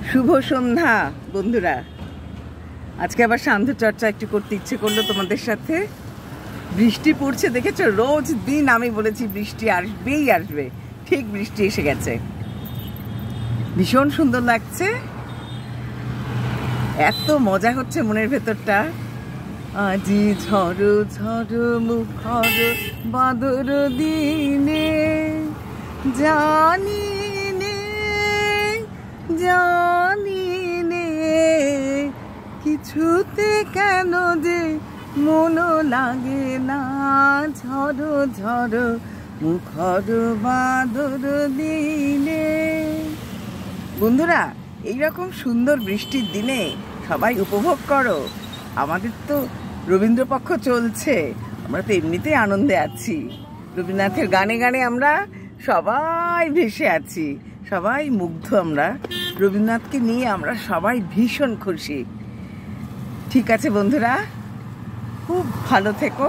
শুভ সন্ধ্যা বন্ধুরা। আজকে আবার সান্ধ্য চর্চা একটু করতে ইচ্ছে করলো তোমাদের সাথে। বৃষ্টি পড়ছে দেখেছো, রোজ দিন আমি বলেছি বৃষ্টি আসবেই আসবে, ঠিক বৃষ্টি এসে গেছে। ভীষণ সুন্দর লাগছে, এত মজা হচ্ছে মনের ভেতরটা। আজি ঝড় ঝড় মুখর বাদর দিনে, জানি নে জানি নে কিছুতে কেন যে মন লাগে না, ঝড় ঝড় মুখর বাদর দিনে। বন্ধুরা, এইরকম সুন্দর বৃষ্টির দিনে সবাই উপভোগ করো। আমাদের তো রবীন্দ্রপক্ষ চলছে, আমরা তো এমনিতেই আনন্দে আছি। রবীন্দ্রনাথের গানে গানে আমরা সবাই ভেসে আছি, সবাই মুগ্ধ। আমরা রবীন্দ্রনাথকে নিয়ে আমরা সবাই ভীষণ খুশি। ঠিক আছে বন্ধুরা, খুব ভালো থেকো।